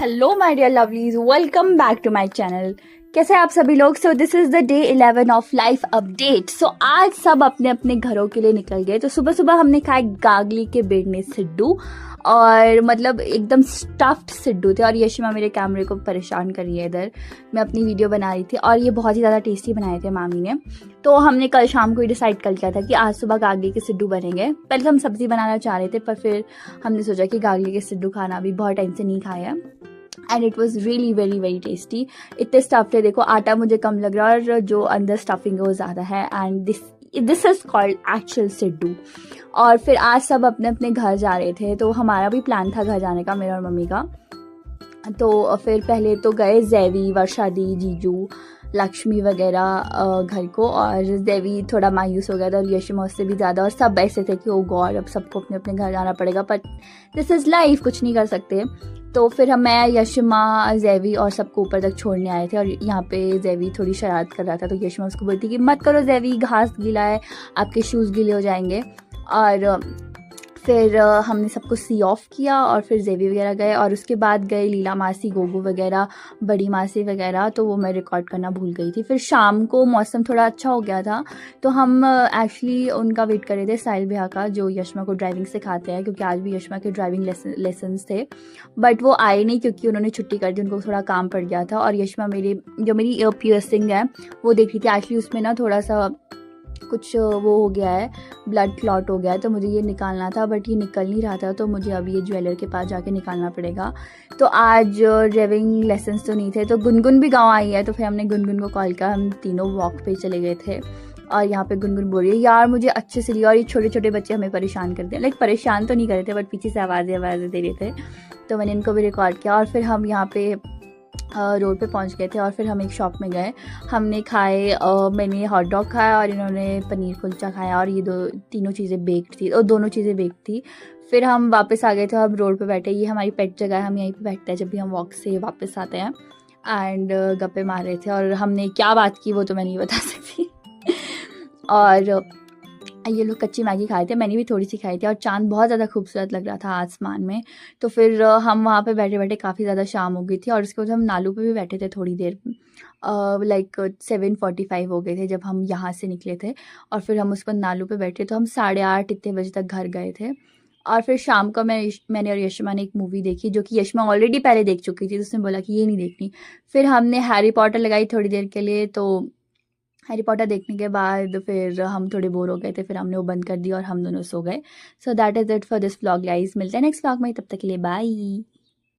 Hello my dear lovelies, welcome back to my channel. कैसे हैं आप सभी लोग। So this is the day 11 of life update. सो आज सब अपने अपने घरों के लिए निकल गए। तो सुबह सुबह हमने खाए गागली के बेड़ने सिड्डू, और मतलब एकदम स्टफ्ड सिड्डू थे। और यशिमा मेरे कैमरे को परेशान कर रही है इधर, मैं अपनी वीडियो बना रही थी। और ये बहुत ही ज़्यादा टेस्टी बनाए थे मामी ने। तो हमने कल शाम को ही डिसाइड कर लिया था कि आज सुबह गागली के सिड्डू बनेंगे। पहले तो हम सब्ज़ी बनाना चाह रहे थे, पर फिर हमने सोचा कि गागली के सिड्डू खाना अभी बहुत टाइम से नहीं खाया है। And it was really very very tasty. इतने स्टफ्ड है, देखो आटा मुझे कम लग रहा है और जो अंदर स्टफिंग है वो ज़्यादा है। And this is called actual siddu. और फिर आज सब अपने अपने घर जा रहे थे, तो हमारा भी प्लान था घर जाने का, मेरा और मम्मी का। तो फिर पहले तो गए जैवी, वर्षा दी, जीजू, लक्ष्मी वगैरह घर को। और देवी थोड़ा मायूस हो गया था और यशिमा उससे भी ज़्यादा। और सब ऐसे थे कि ओ गॉड, अब सबको अपने अपने घर जाना पड़ेगा, बट दिस इज़ लाइफ, कुछ नहीं कर सकते। तो फिर मैं, यशिमा, जैवी और सबको ऊपर तक छोड़ने आए थे। और यहाँ पे जैवी थोड़ी शरारत कर रहा था, तो यशिमा उसको बोलती कि मत करो जैवी, घास गीला है, आपके शूज़ गीले हो जाएंगे। और फिर हमने सबको सी ऑफ किया और फिर जेवी वगैरह गए। और उसके बाद गए लीला मासी, गोगू वगैरह, बड़ी मासी वगैरह। तो वो मैं रिकॉर्ड करना भूल गई थी। फिर शाम को मौसम थोड़ा अच्छा हो गया था, तो हम एक्चुअली उनका वेट कर रहे थे, साहिल भैया का, जो यशिमा को ड्राइविंग सिखाते हैं, क्योंकि आज भी यशिमा के ड्राइविंग लेसन्स थे। बट वो आए नहीं क्योंकि उन्होंने छुट्टी कर दी, उनको थोड़ा काम पड़ गया था। और यशिमा मेरी ईयर पियर्सिंग है वो देख रही थी। एक्चुअली उसमें ना थोड़ा सा कुछ वो हो गया है, ब्लड क्लॉट हो गया है, तो मुझे ये निकालना था, बट ये निकल नहीं रहा था। तो मुझे अब ये ज्वेलर के पास जाके निकालना पड़ेगा। तो आज ड्राइविंग लेसन्स तो नहीं थे, तो गुनगुन भी गांव आई है। तो फिर हमने गुनगुन को कॉल किया, हम तीनों वॉक पे चले गए थे। और यहाँ पे गुनगुन बोल रही है यार मुझे अच्छे से लिया। और ये छोटे छोटे बच्चे हमें परेशान करते हैं, लाइक परेशान तो नहीं कर रहे थे, बट पीछे से आवाज़ें दे रहे थे। तो मैंने इनको भी रिकॉर्ड किया। और फिर हम यहाँ पे रोड पे पहुंच गए थे। और फिर हम एक शॉप में गए, हमने खाए, मैंने हॉट डॉग खाया और इन्होंने पनीर कुलचा खाया। और ये तीनों चीज़ें बेक्ड थी, और दोनों चीज़ें बेक्ड थी। फिर हम वापस आ गए थे, हम रोड पे बैठे। ये हमारी पेट जगह है, हम यहीं पे बैठते हैं जब भी हम वॉक से वापस आते हैं। एंड गप्पे मार रहे थे। और हमने क्या बात की वो तो मैं नहीं बता सकती। और ये लोग कच्ची मैगी खाए थे, मैंने भी थोड़ी सी खाई थी। और चांद बहुत ज़्यादा खूबसूरत लग रहा था आसमान में। तो फिर हम वहाँ पे बैठे बैठे काफ़ी ज़्यादा शाम हो गई थी। और उसके बाद हम नालू पे भी बैठे थे थोड़ी देर, लाइक 7:45 हो गए थे जब हम यहाँ से निकले थे। और फिर हम उस पर नालू पे बैठे, तो हम 8:30 इतने बजे तक घर गए थे। और फिर शाम को मैंने और यशिमा ने एक मूवी देखी, जो कि यशिमा ऑलरेडी पहले देख चुकी थी, तो उसने बोला कि ये नहीं देखनी। फिर हमने हैरी पॉटर लगाई थोड़ी देर के लिए। तो हैरी पॉटर देखने के बाद फिर हम थोड़े बोर हो गए थे, फिर हमने वो बंद कर दिया और हम दोनों सो गए। So that is it for this vlog guys. मिलते हैं नेक्स्ट व्लॉग में, तब तक के लिए बाय।